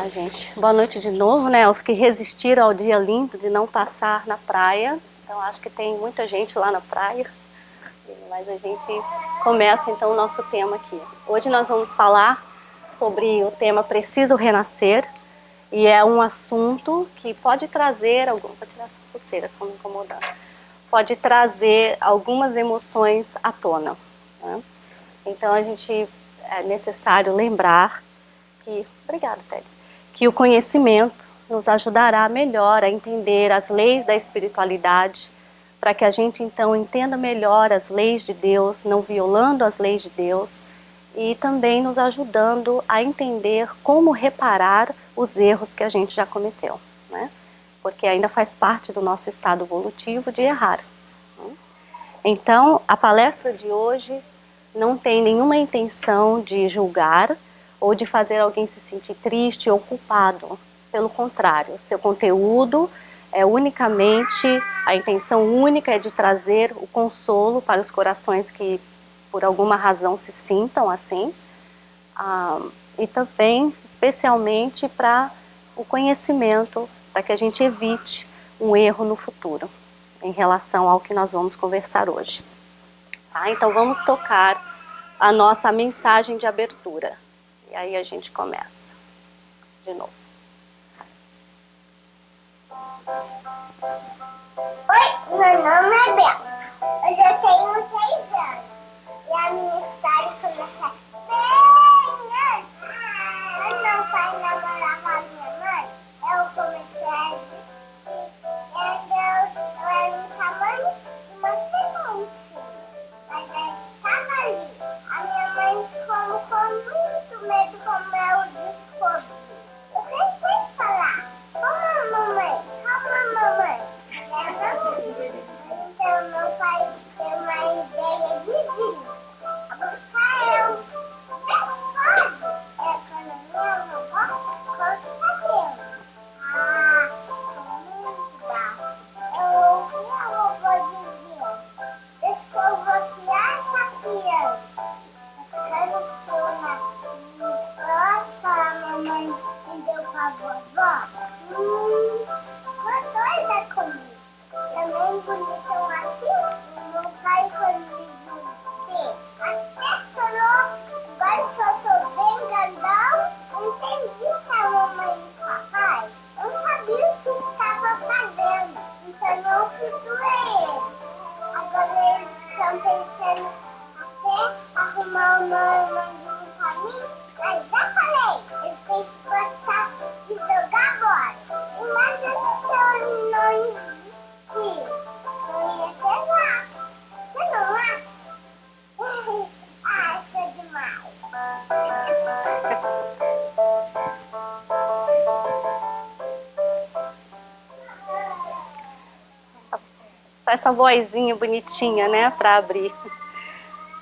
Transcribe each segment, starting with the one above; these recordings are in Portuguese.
gente, boa noite de novo, né? Aos que resistiram ao dia lindo de não passar na praia. Então, acho que tem muita gente lá na praia. Mas a gente começa, então, o nosso tema aqui. Hoje nós vamos falar sobre o tema Preciso Renascer. E é um assunto que pode trazer... Vou tirar essas pulseiras, estão me incomodando. Pode trazer algumas emoções à tona, né? Então, é necessário lembrar que... Obrigada, Ted. Que o conhecimento nos ajudará melhor a entender as leis da espiritualidade, para que a gente então entenda melhor as leis de Deus, não violando as leis de Deus, e também nos ajudando a entender como reparar os erros que a gente já cometeu, né? Porque ainda faz parte do nosso estado evolutivo de errar. Então, a palestra de hoje não tem nenhuma intenção de julgar ou de fazer alguém se sentir triste ou culpado. Pelo contrário, seu conteúdo é unicamente, a intenção única é de trazer o consolo para os corações que por alguma razão se sintam assim, e também especialmente para o conhecimento, para que a gente evite um erro no futuro em relação ao que nós vamos conversar hoje. Tá? Então vamos tocar a nossa mensagem de abertura. E aí a gente começa de novo. Oi, meu nome é Bela. Eu já tenho 6 anos. E a minha história começa bem antes. Quando meu pai namorava a minha mãe, eu comecei a existir. E ainda eu era um tamanho de uma semente. Mas eu estava ali. A minha mãe ficou com muito medo como eu descobri. Eu tentei falar, calma mamãe, calma mamãe. E ela não quis. Então meu pai teve uma ideia de vir buscar eu. Mas pode? É quando minha vovó ficou sabendo. Foi muito baixo. Eu ouvi a vovó dizendo, desconfiar essa criança. Quando eu nasci, para a mamãe me deu para a vovó, ficou doida comigo. Também bonitão assim, o meu pai quando me viu até chorou. Agora que eu tô bem grandão, eu entendi que a mamãe e o papai não sabiam o que estava fazendo. Então eu perdoei eles. Agora eles estão pensando até arrumar uma mandinha pra mim, mas já falei, eu tenho que gostar de jogar bola. Imagina se eu não existir. Eu ia ser lá. Você não acha? Acha demais. Só essa vozinha bonitinha, né, para abrir.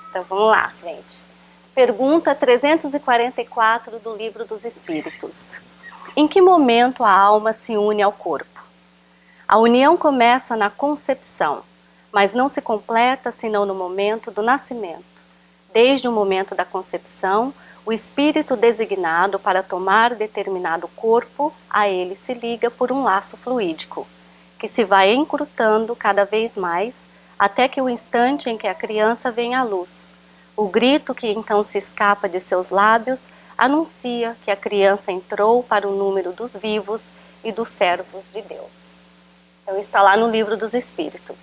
Então vamos lá, gente. Pergunta 344 do Livro dos Espíritos. Em que momento a alma se une ao corpo? A união começa na concepção, mas não se completa senão no momento do nascimento. Desde o momento da concepção, o espírito designado para tomar determinado corpo a ele se liga por um laço fluídico, que se vai encurtando cada vez mais, até que o instante em que a criança vem à luz. O grito que então se escapa de seus lábios anuncia que a criança entrou para o número dos vivos e dos servos de Deus. Então isso está lá no Livro dos Espíritos.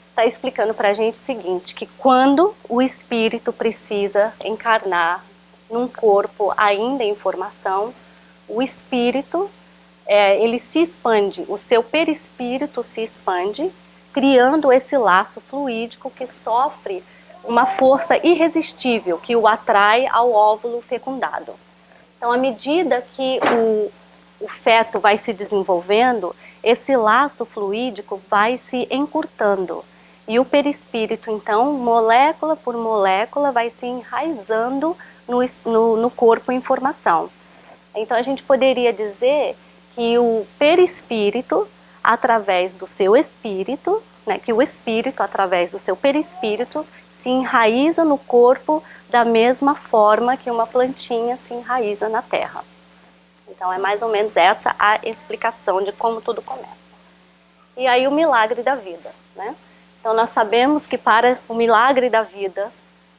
Está explicando para a gente o seguinte, que quando o espírito precisa encarnar num corpo ainda em formação, o espírito ele se expande, o seu perispírito se expande, criando esse laço fluídico que sofre uma força irresistível que o atrai ao óvulo fecundado. Então, à medida que o feto vai se desenvolvendo, esse laço fluídico vai se encurtando. E o perispírito, então, molécula por molécula, vai se enraizando no corpo em formação. Então, a gente poderia dizer que o perispírito, através do seu espírito, né, que o espírito, através do seu perispírito, se enraiza no corpo da mesma forma que uma plantinha se enraiza na terra. Então é mais ou menos essa a explicação de como tudo começa. E aí o milagre da vida, né? Então nós sabemos que para o milagre da vida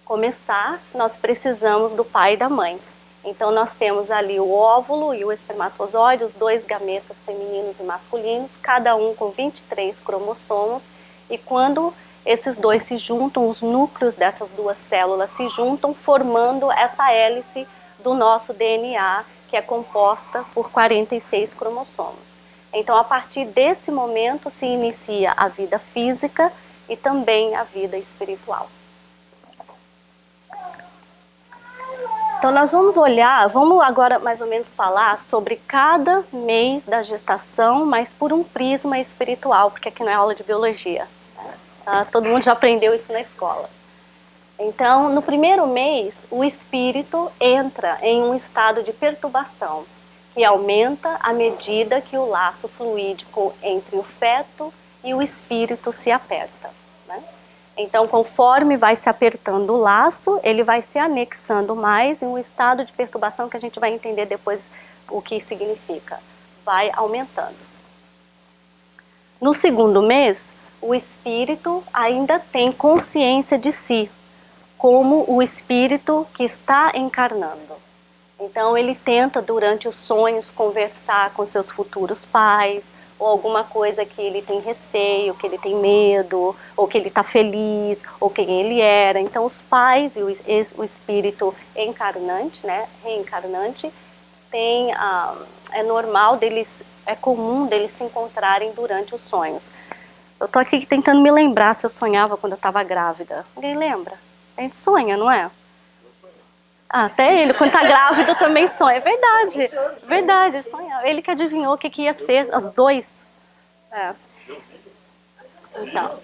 começar, nós precisamos do pai e da mãe. Então nós temos ali o óvulo e o espermatozoide, os dois gametas femininos e masculinos, cada um com 23 cromossomos, e quando esses dois se juntam, os núcleos dessas duas células se juntam, formando essa hélice do nosso DNA, que é composta por 46 cromossomos. Então, a partir desse momento se inicia a vida física e também a vida espiritual. Então nós vamos olhar, vamos agora mais ou menos falar sobre cada mês da gestação, mas por um prisma espiritual, porque aqui não é aula de biologia. Tá? Todo mundo já aprendeu isso na escola. Então, no primeiro mês, o espírito entra em um estado de perturbação, que aumenta à medida que o laço fluídico entre o feto e o espírito se aperta, né? Então, conforme vai se apertando o laço, ele vai se anexando mais em um estado de perturbação que a gente vai entender depois o que significa. Vai aumentando. No segundo mês, o espírito ainda tem consciência de si, como o espírito que está encarnando. Então, ele tenta, durante os sonhos, conversar com seus futuros pais, ou alguma coisa que ele tem receio, que ele tem medo, ou que ele está feliz, ou quem ele era. Então, os pais e o espírito encarnante, né, reencarnante, é normal deles, é comum deles se encontrarem durante os sonhos. Eu estou aqui tentando me lembrar se eu sonhava quando eu estava grávida. Alguém lembra? A gente sonha, não é? Ah, até ele, quando está grávido, também sonha. É verdade, verdade, sonha. Ele que adivinhou o que ia ser, os dois. É. Então.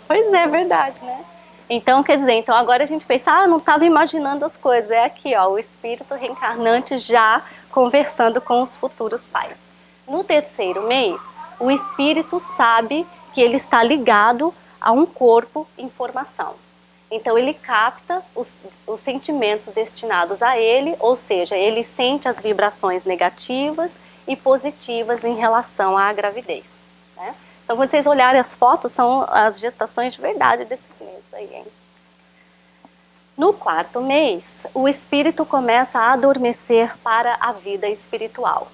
Pois é, verdade, né? Então, quer dizer, então agora a gente pensa, não estava imaginando as coisas. É aqui, ó, o espírito reencarnante já conversando com os futuros pais. No terceiro mês, o espírito sabe que ele está ligado a um corpo em formação. Então ele capta os sentimentos destinados a ele, ou seja, ele sente as vibrações negativas e positivas em relação à gravidez, né? Então, quando vocês olharem as fotos, são as gestações de verdade desses meses aí, hein? No quarto mês, o espírito começa a adormecer para a vida espiritual.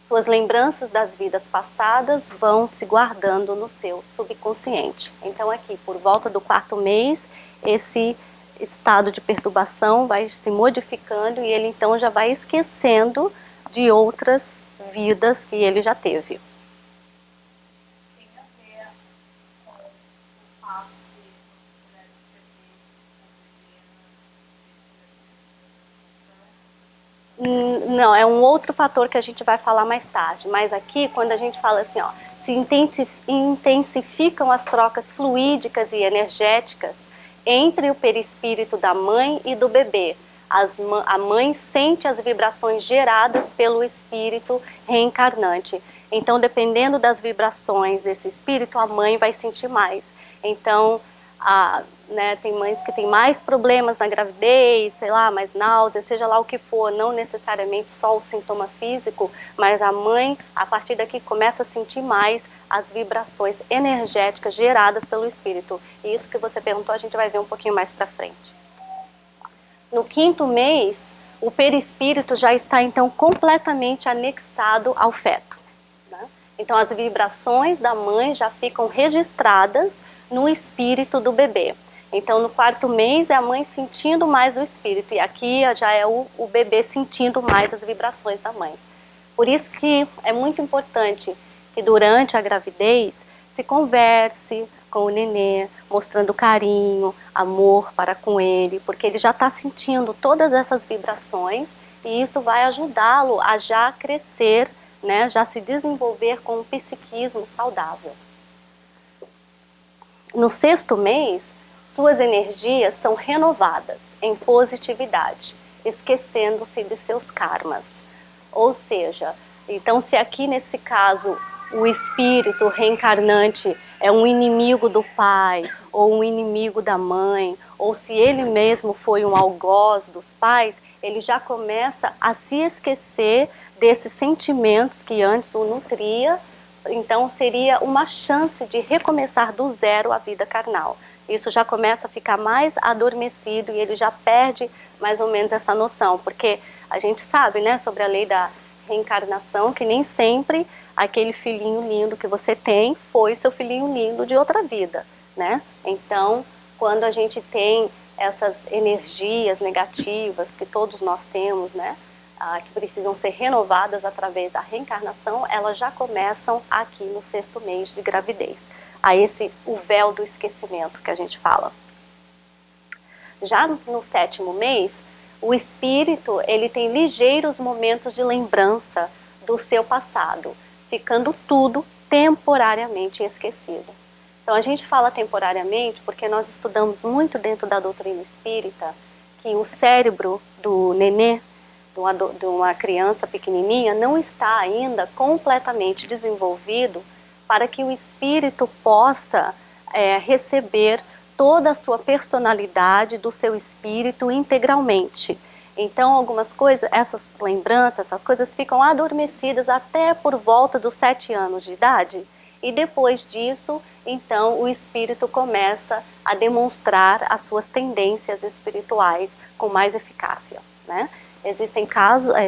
Suas lembranças das vidas passadas vão se guardando no seu subconsciente. Então, aqui, por volta do quarto mês, esse estado de perturbação vai se modificando e ele então já vai esquecendo de outras vidas que ele já teve. Não, é um outro fator que a gente vai falar mais tarde. Mas aqui, quando a gente fala assim, ó, se intensificam as trocas fluídicas e energéticas entre o perispírito da mãe e do bebê. A mãe sente as vibrações geradas pelo espírito reencarnante. Então, dependendo das vibrações desse espírito, a mãe vai sentir mais. Então, tem mães que têm mais problemas na gravidez, sei lá, mais náusea, seja lá o que for, não necessariamente só o sintoma físico, mas a mãe, a partir daqui, começa a sentir mais as vibrações energéticas geradas pelo espírito. E isso que você perguntou, a gente vai ver um pouquinho mais pra frente. No quinto mês, o perispírito já está, então, completamente anexado ao feto, né? Então, as vibrações da mãe já ficam registradas no espírito do bebê. Então, no quarto mês é a mãe sentindo mais o espírito, e aqui já é o bebê sentindo mais as vibrações da mãe. Por isso que é muito importante que durante a gravidez se converse com o nenê, mostrando carinho, amor para com ele, porque ele já está sentindo todas essas vibrações e isso vai ajudá-lo a já crescer, né, já se desenvolver com um psiquismo saudável. No sexto mês, suas energias são renovadas em positividade, esquecendo-se de seus karmas. Ou seja, então se aqui nesse caso o espírito reencarnante é um inimigo do pai, ou um inimigo da mãe, ou se ele mesmo foi um algoz dos pais, ele já começa a se esquecer desses sentimentos que antes o nutria. Então seria uma chance de recomeçar do zero a vida carnal. Isso já começa a ficar mais adormecido e ele já perde mais ou menos essa noção, porque a gente sabe, né, sobre a lei da reencarnação, que nem sempre aquele filhinho lindo que você tem foi seu filhinho lindo de outra vida, né? Então, quando a gente tem essas energias negativas que todos nós temos, né, que precisam ser renovadas através da reencarnação, elas já começam aqui no 6º mês de gravidez. A o véu do esquecimento que a gente fala. Já no 7º mês, o espírito ele tem ligeiros momentos de lembrança do seu passado, ficando tudo temporariamente esquecido. Então a gente fala temporariamente porque nós estudamos muito dentro da doutrina espírita que o cérebro do nenê, de uma criança pequenininha, não está ainda completamente desenvolvido para que o espírito possa receber toda a sua personalidade do seu espírito integralmente. Então, algumas coisas, essas lembranças, essas coisas ficam adormecidas até por volta dos 7 anos de idade. E depois disso, então, o espírito começa a demonstrar as suas tendências espirituais com mais eficácia, né? Existem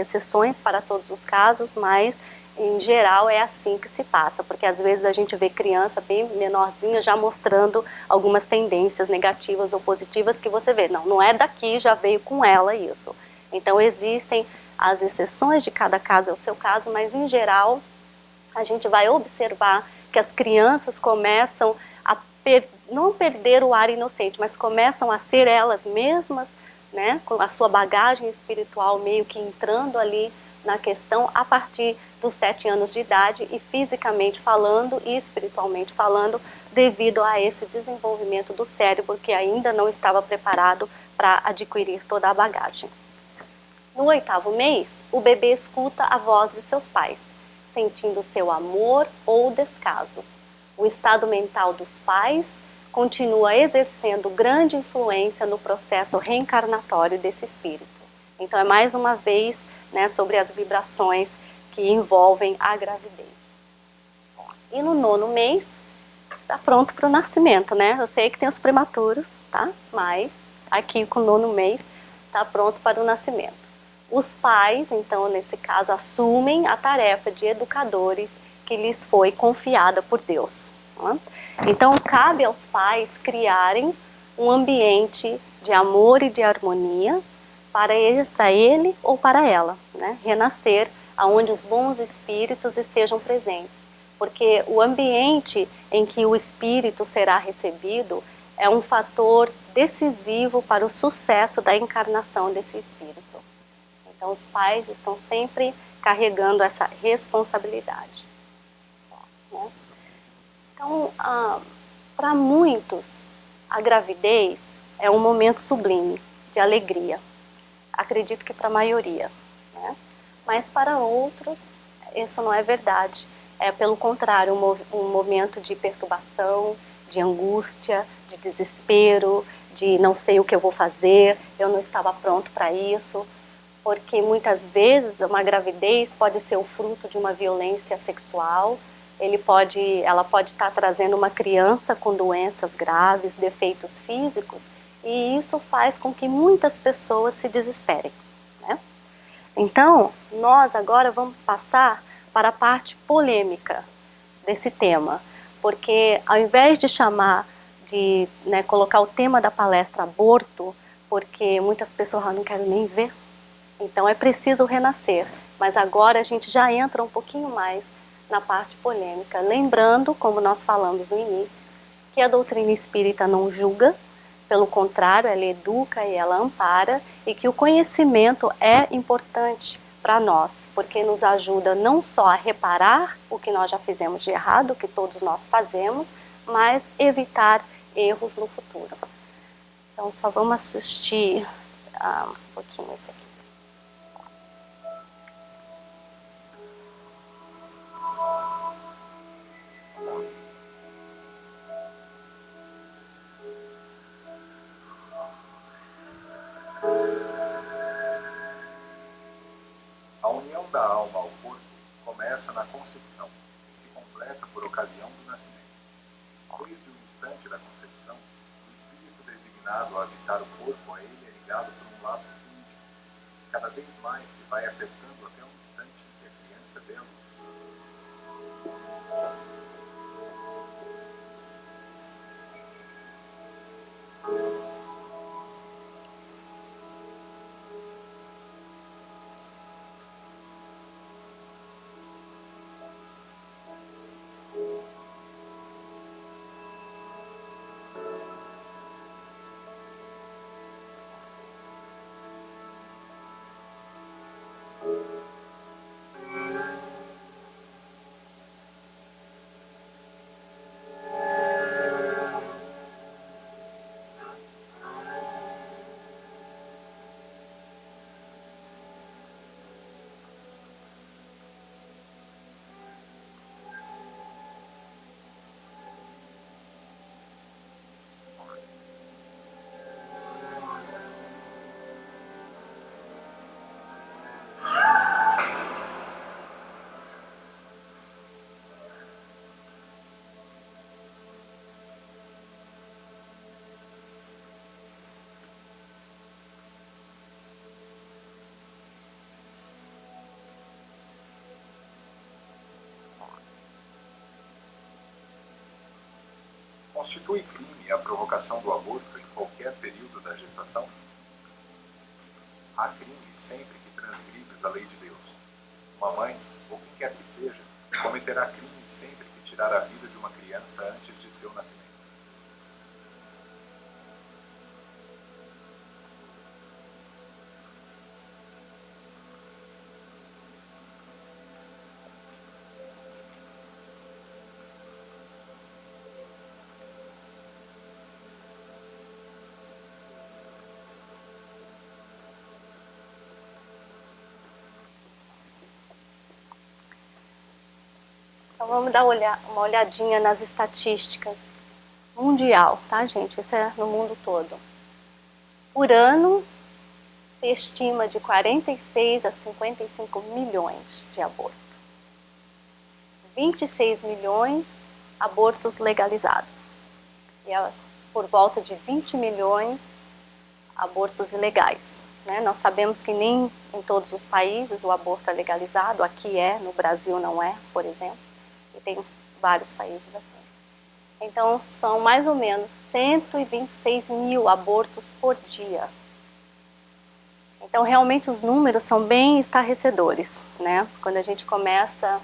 exceções para todos os casos, mas em geral é assim que se passa, porque às vezes a gente vê criança bem menorzinha já mostrando algumas tendências negativas ou positivas que você vê, não é daqui, já veio com ela isso. Então existem as exceções, de cada caso é o seu caso, mas em geral a gente vai observar que as crianças começam a não perder o ar inocente, mas começam a ser elas mesmas, né, com a sua bagagem espiritual meio que entrando ali na questão a partir dos 7 anos de idade e fisicamente falando e espiritualmente falando, devido a esse desenvolvimento do cérebro que ainda não estava preparado para adquirir toda a bagagem. No 8º mês, o bebê escuta a voz de seus pais, sentindo seu amor ou descaso. O estado mental dos pais continua exercendo grande influência no processo reencarnatório desse espírito. Então é mais uma vez, né, sobre as vibrações que envolvem a gravidez. E no 9º mês, está pronto para o nascimento, né? Eu sei que tem os prematuros, tá? Mas aqui com o 9º mês está pronto para o nascimento. Os pais, então, nesse caso, assumem a tarefa de educadores que lhes foi confiada por Deus. Né? Então, cabe aos pais criarem um ambiente de amor e de harmonia para ele ou para ela, né? Renascer aonde os bons espíritos estejam presentes. Porque o ambiente em que o espírito será recebido é um fator decisivo para o sucesso da encarnação desse espírito. Então, os pais estão sempre carregando essa responsabilidade. Né? Então, para muitos, a gravidez é um momento sublime, de alegria. Acredito que para a maioria. Né? Mas para outros, isso não é verdade. É, pelo contrário, um momento de perturbação, de angústia, de desespero, de não sei o que eu vou fazer, eu não estava pronto para isso. Porque muitas vezes uma gravidez pode ser o fruto de uma violência sexual, ela pode estar trazendo uma criança com doenças graves, defeitos físicos, e isso faz com que muitas pessoas se desesperem. Né? Então, nós agora vamos passar para a parte polêmica desse tema, porque ao invés de colocar o tema da palestra aborto, porque muitas pessoas não querem nem ver, então é preciso renascer, mas agora a gente já entra um pouquinho mais na parte polêmica, lembrando, como nós falamos no início, que a doutrina espírita não julga, pelo contrário, ela educa e ela ampara, e que o conhecimento é importante para nós, porque nos ajuda não só a reparar o que nós já fizemos de errado, o que todos nós fazemos, mas evitar erros no futuro. Então só vamos assistir um pouquinho esse aqui. ligação da alma ao corpo começa na concepção e se completa por ocasião do nascimento. Desde o instante da concepção, o espírito designado a habitar o corpo a ele é ligado por um laço fluídico, que cada vez mais se vai apertando até o instante em que a criança dê à luz. Constitui crime a provocação do aborto em qualquer período da gestação? Há crime sempre que transgrides a lei de Deus. Uma mãe, ou quem quer que seja, cometerá crime sempre que tirar a vida de uma criança antes de seu nascimento. Então vamos dar uma olhadinha nas estatísticas mundial, tá, gente? Isso é no mundo todo. Por ano, se estima de 46 a 55 milhões de abortos. 26 milhões abortos legalizados. E por volta de 20 milhões abortos ilegais. Né? Nós sabemos que nem em todos os países o aborto é legalizado. Aqui é, no Brasil não é, por exemplo. E tem vários países assim. Então, são mais ou menos 126 mil abortos por dia. Então, realmente, os números são bem estarrecedores, né? Quando a gente começa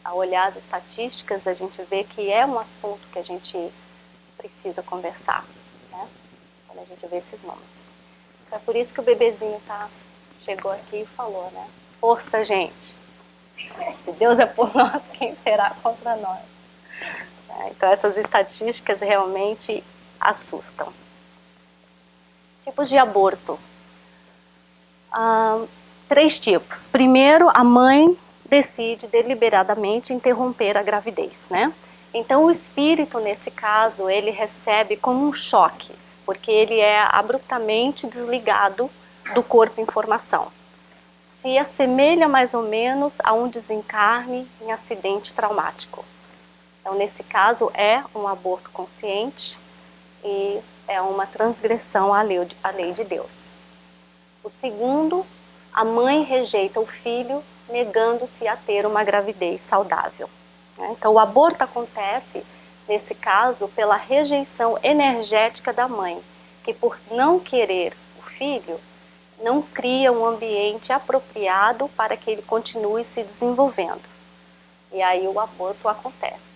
a olhar as estatísticas, a gente vê que é um assunto que a gente precisa conversar, né? Quando a gente vê esses números. Então, é por isso que o bebezinho chegou aqui e falou, né? Força, gente! Se Deus é por nós, quem será contra nós? Então, essas estatísticas realmente assustam. Tipos de aborto. 3 tipos. Primeiro, a mãe decide deliberadamente interromper a gravidez, né? Então, o espírito, nesse caso, ele recebe como um choque, porque ele é abruptamente desligado do corpo em formação. Se assemelha mais ou menos a um desencarne em acidente traumático. Então, nesse caso, é um aborto consciente e é uma transgressão à lei de Deus. O segundo, a mãe rejeita o filho, negando-se a ter uma gravidez saudável. Então, o aborto acontece, nesse caso, pela rejeição energética da mãe, que por não querer o filho, não cria um ambiente apropriado para que ele continue se desenvolvendo. E aí o aborto acontece.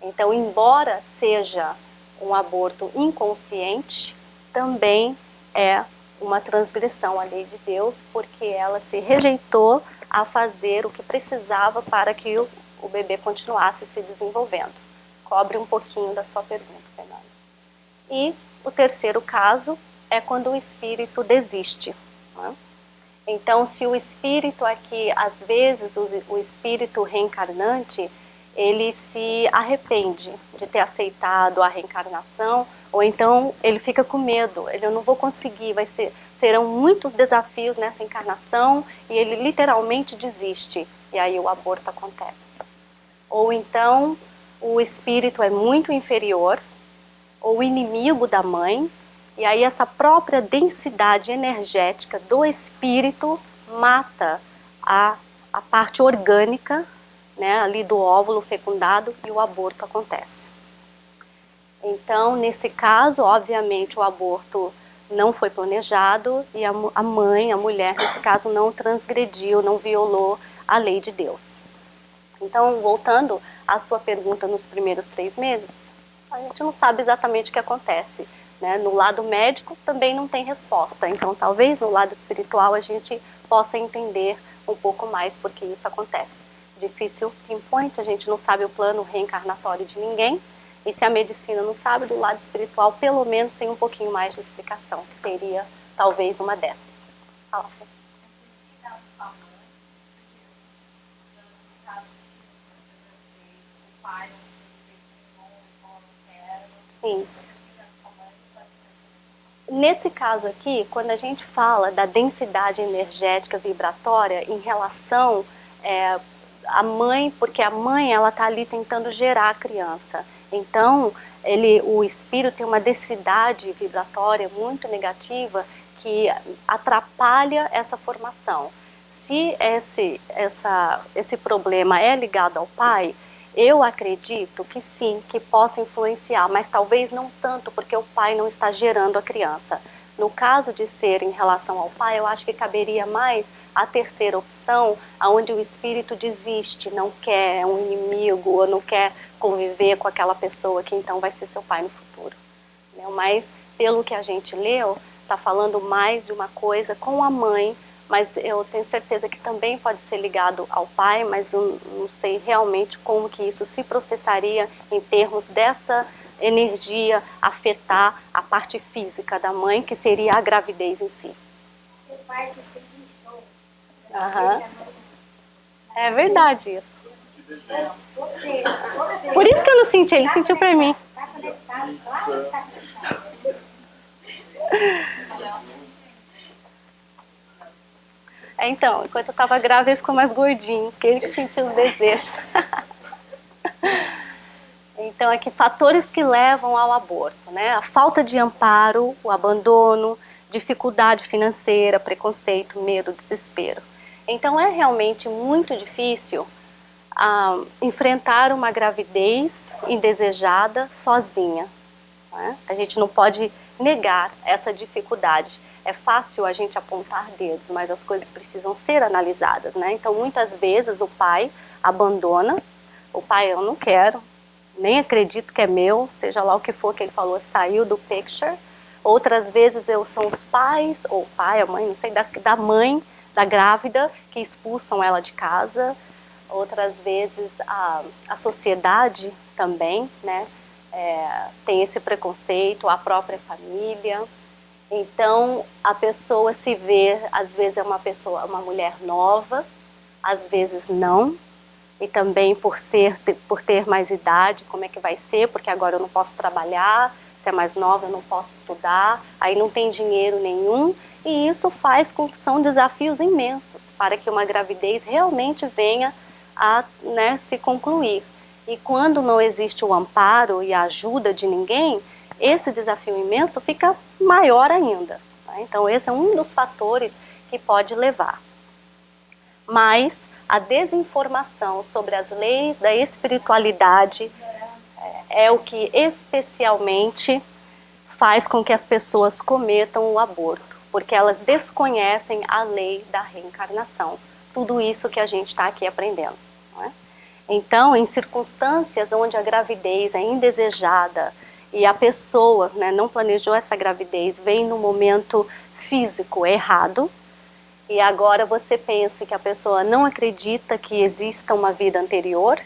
Então, embora seja um aborto inconsciente, também é uma transgressão à lei de Deus, porque ela se rejeitou a fazer o que precisava para que o bebê continuasse se desenvolvendo. Cobre um pouquinho da sua pergunta, Fernanda. E o terceiro caso é quando o espírito desiste. Né? Então, se o espírito aqui, às vezes, o espírito reencarnante, ele se arrepende de ter aceitado a reencarnação, ou então ele fica com medo, eu não vou conseguir, serão muitos desafios nessa encarnação e ele literalmente desiste, e aí o aborto acontece. Ou então o espírito é muito inferior, ou inimigo da mãe, e aí essa própria densidade energética do espírito mata a parte orgânica, né, ali do óvulo fecundado, e o aborto acontece. Então, nesse caso, obviamente, o aborto não foi planejado e a mãe, a mulher, nesse caso, não transgrediu, não violou a lei de Deus. Então, voltando à sua pergunta nos primeiros 3 meses, a gente não sabe exatamente o que acontece, né? No lado médico também não tem resposta, então talvez no lado espiritual a gente possa entender um pouco mais porque isso acontece. Difícil pinpoint, a gente não sabe o plano reencarnatório de ninguém, e se a medicina não sabe, do lado espiritual pelo menos tem um pouquinho mais de explicação, que seria talvez uma dessas. Fala, Fê. Sim. Nesse caso aqui, quando a gente fala da densidade energética vibratória em relação à mãe, porque a mãe ela está ali tentando gerar a criança. Então, o espírito tem uma densidade vibratória muito negativa que atrapalha essa formação. Se esse problema é ligado ao pai, eu acredito que sim, que possa influenciar, mas talvez não tanto, porque o pai não está gerando a criança. No caso de ser em relação ao pai, eu acho que caberia mais a terceira opção, onde o espírito desiste, não quer, é um inimigo, ou não quer conviver com aquela pessoa que então vai ser seu pai no futuro. Mas, pelo que a gente leu, está falando mais de uma coisa com a mãe, mas eu tenho certeza que também pode ser ligado ao pai, mas eu não sei realmente como que isso se processaria em termos dessa energia afetar a parte física da mãe, que seria a gravidez em si. O pai que se deixou. Aham. É verdade isso. Você. Por isso que eu não senti, ele sentiu pra mim. Tá conectado, claro que tá conectado. Então, enquanto eu estava grávida, ele ficou mais gordinho, porque ele que sentiu os desejos. Então, aqui, fatores que levam ao aborto, né? A falta de amparo, o abandono, dificuldade financeira, preconceito, medo, desespero. Então, é realmente muito difícil enfrentar uma gravidez indesejada sozinha, né? A gente não pode negar essa dificuldade. É fácil a gente apontar dedos, mas as coisas precisam ser analisadas, né? Então, muitas vezes o pai abandona, o pai, eu não quero, nem acredito que é meu, seja lá o que for que ele falou, saiu do picture. Outras vezes são os pais, ou o pai, a mãe, não sei, da mãe, da grávida, que expulsam ela de casa. Outras vezes a sociedade também, né? Tem esse preconceito, a própria família. Então, a pessoa se vê, às vezes é uma mulher nova, às vezes não, e também por ter mais idade, como é que vai ser, porque agora eu não posso trabalhar, se é mais nova eu não posso estudar, aí não tem dinheiro nenhum, e isso faz com que são desafios imensos para que uma gravidez realmente venha a, né, se concluir. E quando não existe o amparo e a ajuda de ninguém, esse desafio imenso fica maior ainda. Tá? Então, esse é um dos fatores que pode levar. Mas a desinformação sobre as leis da espiritualidade é o que especialmente faz com que as pessoas cometam o aborto, porque elas desconhecem a lei da reencarnação. Tudo isso que a gente está aqui aprendendo. Não é? Então, em circunstâncias onde a gravidez é indesejada, e a pessoa, né, não planejou essa gravidez, vem no momento físico errado, e agora você pensa que a pessoa não acredita que exista uma vida anterior,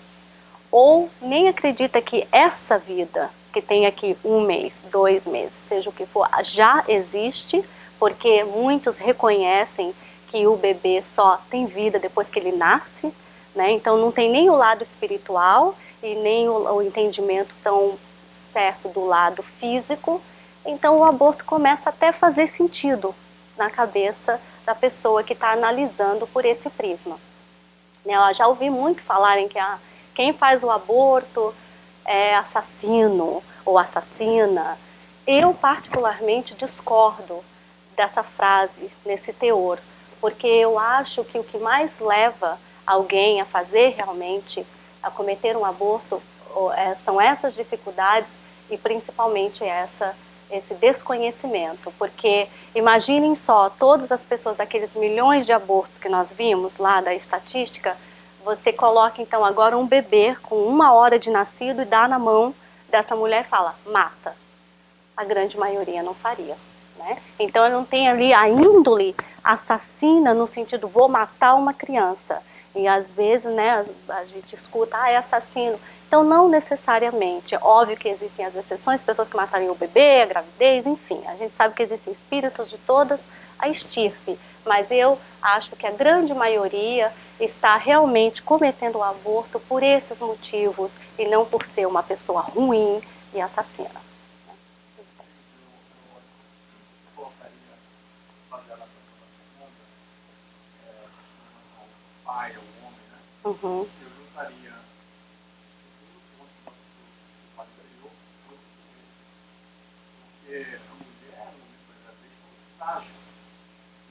ou nem acredita que essa vida, que tem aqui 1 mês, 2 meses, seja o que for, já existe, porque muitos reconhecem que o bebê só tem vida depois que ele nasce, né? Então não tem nem o lado espiritual e nem o entendimento tão certo do lado físico, então o aborto começa até a fazer sentido, na cabeça da pessoa que está analisando por esse prisma. Eu já ouvi muito falarem que quem faz o aborto é assassino ou assassina. Eu particularmente discordo dessa frase, nesse teor, porque eu acho que o que mais leva alguém a fazer realmente, a cometer um aborto, são essas dificuldades e principalmente esse desconhecimento, porque imaginem só, todas as pessoas daqueles milhões de abortos que nós vimos lá da estatística, você coloca então agora um bebê com 1 hora de nascido e dá na mão dessa mulher e fala, mata. A grande maioria não faria, né? Então não tem ali a índole assassina no sentido, vou matar uma criança. E às vezes, né, a gente escuta, é assassino. Então não necessariamente, óbvio que existem as exceções, pessoas que matariam o bebê, a gravidez, enfim. A gente sabe que existem espíritos de todas a estirpe, mas eu acho que a grande maioria está realmente cometendo o aborto por esses motivos e não por ser uma pessoa ruim e assassina. Pai, o homem, né? Uhum. Eu juntaria tudo que o pai criou, porque a mulher, no momento verdadeiro, é muito frágil.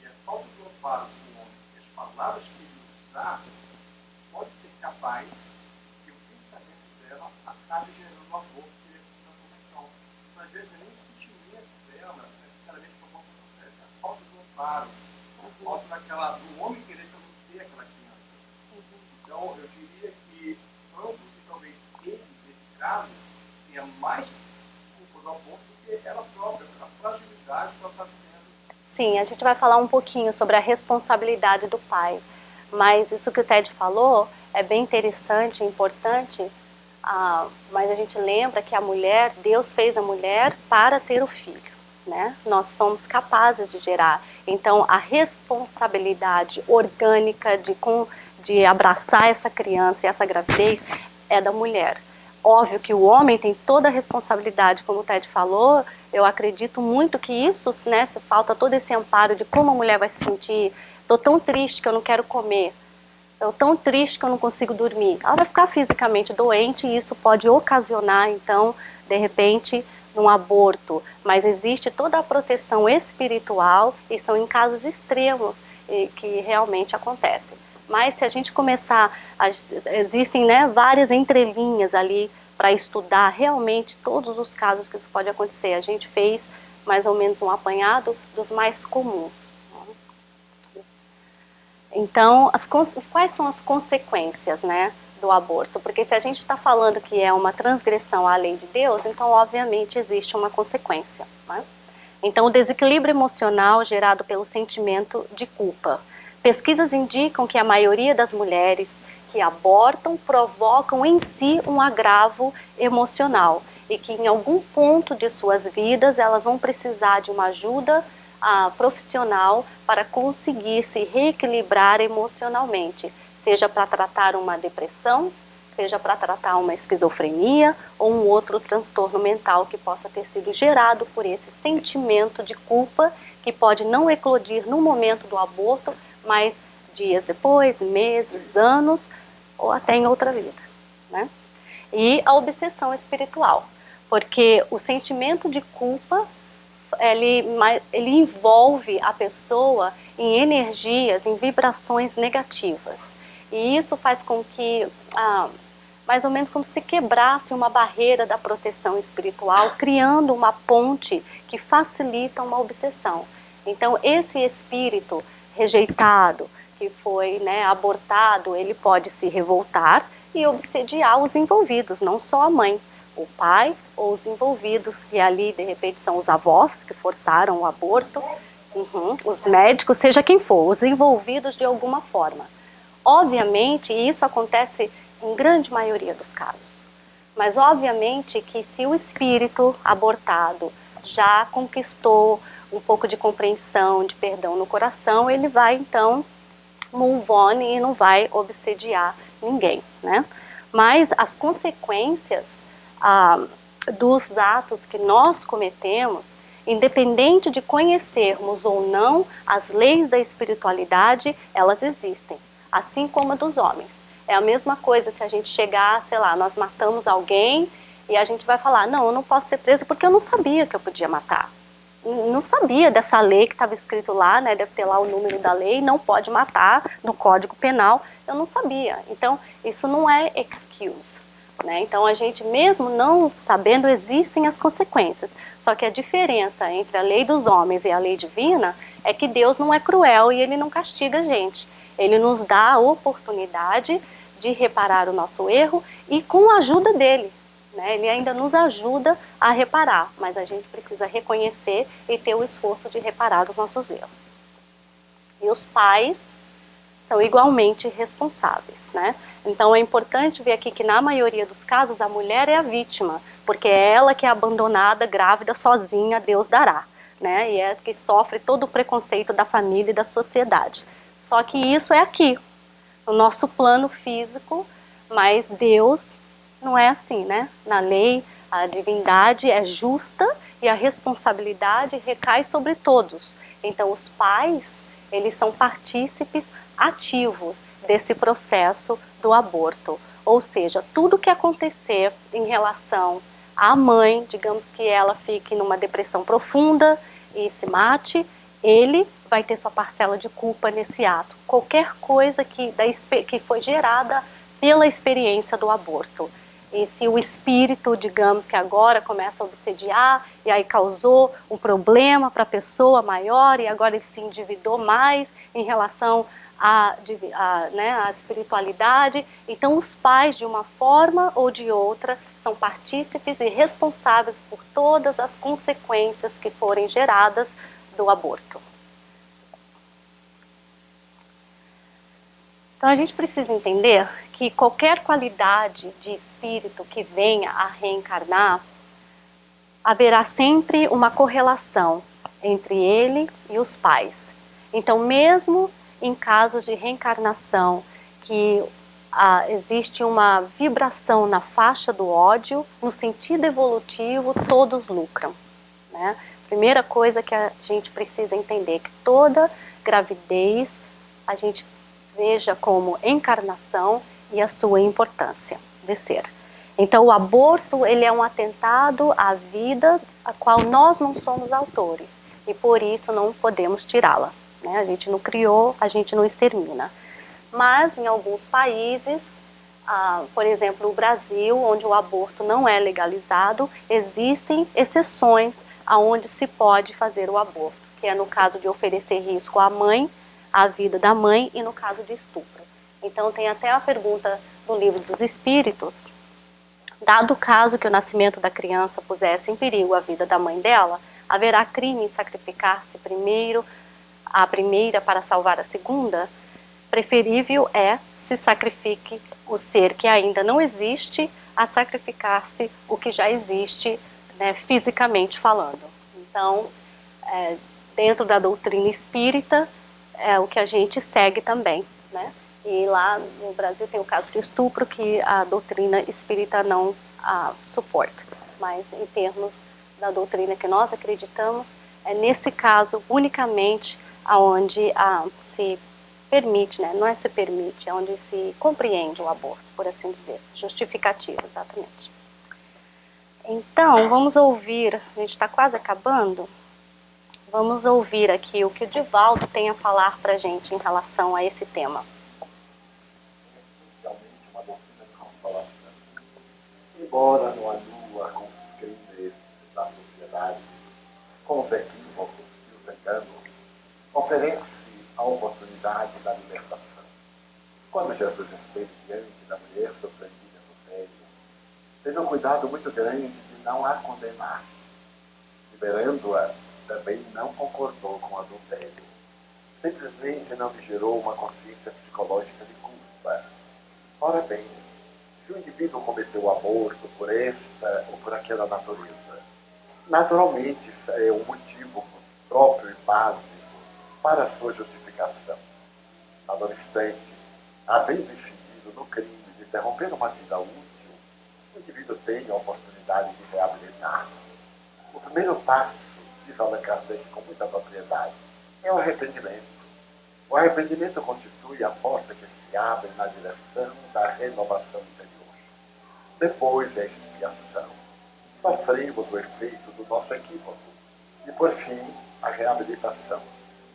E a falta de amparo do homem, que as palavras que ele usar, pode ser capaz que o pensamento dela acabe gerando um aborto e essa transformação. Então, às vezes, nem o sentimento dela, necessariamente, como acontece, a falta do amparo, a falta do homem querer também ter aquela criança. Então, eu diria que ambos, e talvez ele, nesse caso, tenha mais culpa do aborto do que ela própria, pela fragilidade que ela está vivendo. Sim, a gente vai falar um pouquinho sobre a responsabilidade do pai, mas isso que o Ted falou é bem interessante, importante, mas a gente lembra que a mulher, Deus fez a mulher para ter o filho, né? Nós somos capazes de gerar, então a responsabilidade orgânica de abraçar essa criança e essa gravidez é da mulher. Óbvio que o homem tem toda a responsabilidade, como o Ted falou, eu acredito muito que isso, né, se falta todo esse amparo de como a mulher vai se sentir, estou tão triste que eu não quero comer, estou tão triste que eu não consigo dormir. Ela vai ficar fisicamente doente e isso pode ocasionar, então, de repente, um aborto. Mas existe toda a proteção espiritual e são em casos extremos que realmente acontecem. Mas se a gente começar, existem, né, várias entrelinhas ali para estudar realmente todos os casos que isso pode acontecer. A gente fez mais ou menos um apanhado dos mais comuns. Então, quais são as consequências, né, do aborto? Porque se a gente está falando que é uma transgressão à lei de Deus, então obviamente existe uma consequência, né? Então, o desequilíbrio emocional gerado pelo sentimento de culpa. Pesquisas indicam que a maioria das mulheres que abortam provocam em si um agravo emocional e que em algum ponto de suas vidas elas vão precisar de uma ajuda profissional para conseguir se reequilibrar emocionalmente, seja para tratar uma depressão, seja para tratar uma esquizofrenia ou um outro transtorno mental que possa ter sido gerado por esse sentimento de culpa que pode não eclodir no momento do aborto, mas dias depois, meses, anos ou até em outra vida, né? E a obsessão espiritual, porque o sentimento de culpa ele envolve a pessoa em energias, em vibrações negativas. E isso faz com que, mais ou menos como se quebrasse uma barreira da proteção espiritual, criando uma ponte que facilita uma obsessão. Então, esse espírito rejeitado, que foi, né, abortado, ele pode se revoltar e obsediar os envolvidos, não só a mãe, o pai ou os envolvidos, que ali de repente são os avós que forçaram o aborto, os médicos, seja quem for, os envolvidos de alguma forma. Obviamente, isso acontece em grande maioria dos casos, mas obviamente que se o espírito abortado já conquistou um pouco de compreensão, de perdão no coração, ele vai então move on e não vai obsediar ninguém, né? Mas as consequências dos atos que nós cometemos, independente de conhecermos ou não as leis da espiritualidade, elas existem, assim como a dos homens. É a mesma coisa se a gente chegar, sei lá, nós matamos alguém e a gente vai falar, não, eu não posso ser preso porque eu não sabia que eu podia matar. Não sabia dessa lei que estava escrito lá, né, deve ter lá o número da lei, não pode matar no Código Penal, eu não sabia. Então, isso não é excuse, né? Então, a gente mesmo não sabendo, existem as consequências. Só que a diferença entre a lei dos homens e a lei divina é que Deus não é cruel e Ele não castiga a gente. Ele nos dá a oportunidade de reparar o nosso erro e com a ajuda dele. Ele ainda nos ajuda a reparar, mas a gente precisa reconhecer e ter o esforço de reparar os nossos erros. E os pais são igualmente responsáveis, né? Então é importante ver aqui que na maioria dos casos a mulher é a vítima, porque é ela que é abandonada, grávida, sozinha, Deus dará, né? E é que sofre todo o preconceito da família e da sociedade. Só que isso é aqui, no nosso plano físico, mas Deus não é assim, né? Na lei, a divindade é justa e a responsabilidade recai sobre todos. Então, os pais, eles são partícipes ativos desse processo do aborto. Ou seja, tudo que acontecer em relação à mãe, digamos que ela fique numa depressão profunda e se mate, ele vai ter sua parcela de culpa nesse ato. Qualquer coisa que foi gerada pela experiência do aborto. E se o espírito, digamos que agora começa a obsediar e aí causou um problema para a pessoa maior e agora ele se endividou mais em relação à espiritualidade, então os pais, de uma forma ou de outra, são partícipes e responsáveis por todas as consequências que forem geradas do aborto. Então a gente precisa entender que qualquer qualidade de espírito que venha a reencarnar, haverá sempre uma correlação entre ele e os pais. Então, mesmo em casos de reencarnação que existe uma vibração na faixa do ódio, no sentido evolutivo, todos lucram, né? Primeira coisa que a gente precisa entender, que toda gravidez a gente veja como encarnação e a sua importância de ser. Então o aborto, ele é um atentado à vida a qual nós não somos autores e por isso não podemos tirá-la, né? A gente não criou, a gente não extermina. Mas em alguns países, por exemplo, o Brasil, onde o aborto não é legalizado, existem exceções aonde se pode fazer o aborto, que é no caso de oferecer risco à mãe, à vida da mãe e no caso de estupro. Então tem até a pergunta no Livro dos Espíritos, dado o caso que o nascimento da criança pusesse em perigo a vida da mãe dela, haverá crime em sacrificar-se primeiro a primeira para salvar a segunda? Preferível é se sacrifique o ser que ainda não existe a sacrificar-se o que já existe, né, fisicamente falando. Então, dentro da doutrina espírita, é o que a gente segue também, né? E lá no Brasil tem o caso de estupro que a doutrina espírita não suporta. Mas em termos da doutrina que nós acreditamos, é nesse caso unicamente aonde se permite, né? Não é se permite, é onde se compreende o aborto, por assim dizer, justificativo, exatamente. Então, vamos ouvir, a gente está quase acabando, vamos ouvir aqui o que o Divaldo tem a falar para a gente em relação a esse tema. Uma doutrina de consolação. Embora não anua com os crimes da sociedade, com os equívocos e os enganos, oferece a oportunidade da libertação. Quando Jesus esteve diante da mulher surpreendida no sério, teve um cuidado muito grande de não a condenar. Liberando-a, também não concordou com o adultério. Simplesmente não lhe gerou uma consciência psicológica de culpa. Ora bem, se o indivíduo cometeu o aborto por esta ou por aquela natureza, naturalmente é um motivo próprio e básico para a sua justificação. Adolescente, havendo incidido no crime de interromper uma vida útil, o indivíduo tem a oportunidade de reabilitar-se. O primeiro passo diz Allan Kardec com muita propriedade, é o arrependimento. O arrependimento constitui a porta que se abre na direção da renovação interior. Depois é a expiação. Sofremos o efeito do nosso equívoco. E, por fim, a reabilitação.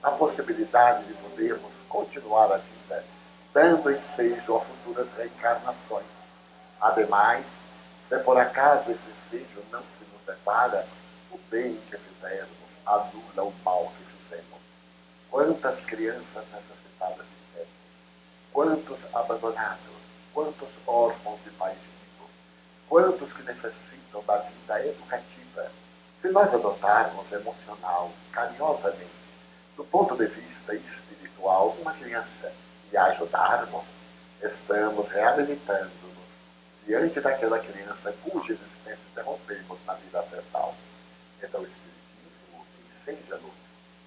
A possibilidade de podermos continuar a vida, dando ensejo a futuras reencarnações. Ademais, se por acaso esse ensejo não se nos depara, o bem que fizermos anula o mal que fizemos. Quantas crianças necessitadas de teto, quantos abandonados, quantos órfãos de pais vivos, quantos que necessitam da vida educativa. Se nós adotarmos emocional, carinhosamente, do ponto de vista espiritual, uma criança e a ajudarmos, estamos reabilitando-nos diante daquela criança cuja existência interrompemos na vida fetal. Então o Espiritismo enseja-nos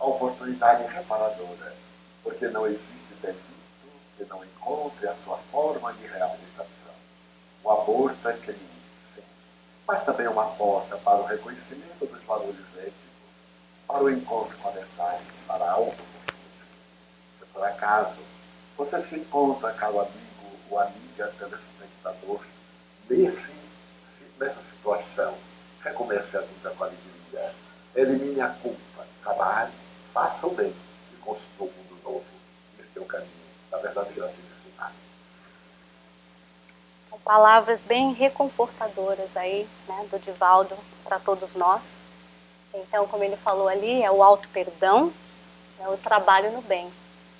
a oportunidade reparadora, porque não existe delito que não encontre a sua forma de realização. O aborto é crime, sim, mas também é uma porta para o reconhecimento dos valores éticos, para o encontro com a verdade, para a autoconsciência. Se por acaso você se encontra, caro amigo ou amiga telespectador, nessa situação, recomece a vida com alegria, elimine a culpa, trabalhe, faça o bem e construa um mundo novo. Esse é o caminho da verdadeira felicidade. São palavras bem reconfortadoras aí, né, do Divaldo para todos nós. Então, como ele falou ali, é o auto-perdão, é o trabalho no bem.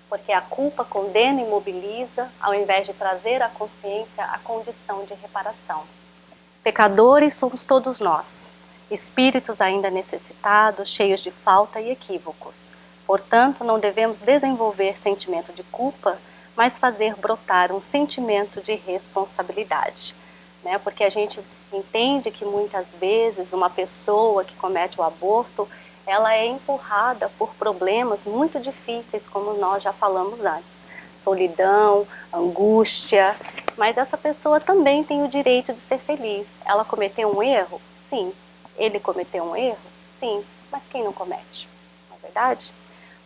Porque a culpa condena e imobiliza, ao invés de trazer à consciência a condição de reparação. Pecadores somos todos nós, espíritos ainda necessitados, cheios de falta e equívocos. Portanto, não devemos desenvolver sentimento de culpa, mas fazer brotar um sentimento de responsabilidade. Né? Porque a gente entende que muitas vezes uma pessoa que comete o aborto, ela é empurrada por problemas muito difíceis, como nós já falamos antes. Solidão, angústia, mas essa pessoa também tem o direito de ser feliz. Ela cometeu um erro? Sim. Ele cometeu um erro? Sim. Mas quem não comete? Não é verdade?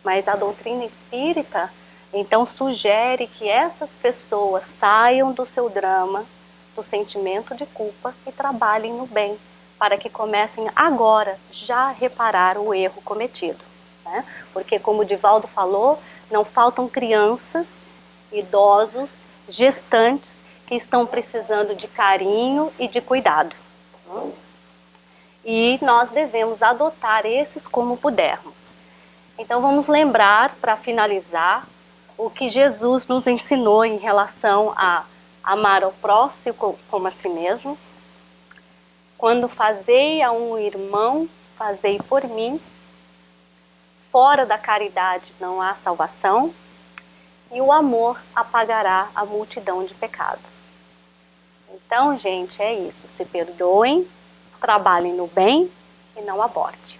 Mas a doutrina espírita, então, sugere que essas pessoas saiam do seu drama, do sentimento de culpa e trabalhem no bem, para que comecem agora já a reparar o erro cometido. Né? Porque, como o Divaldo falou, não faltam crianças, idosos, gestantes que estão precisando de carinho e de cuidado. E nós devemos adotar esses como pudermos. Então vamos lembrar, para finalizar, o que Jesus nos ensinou em relação a amar ao próximo como a si mesmo. Quando fazei a um irmão, fazei por mim. Fora da caridade não há salvação. E o amor apagará a multidão de pecados. Então, gente, é isso. Se perdoem, trabalhem no bem e não aborte.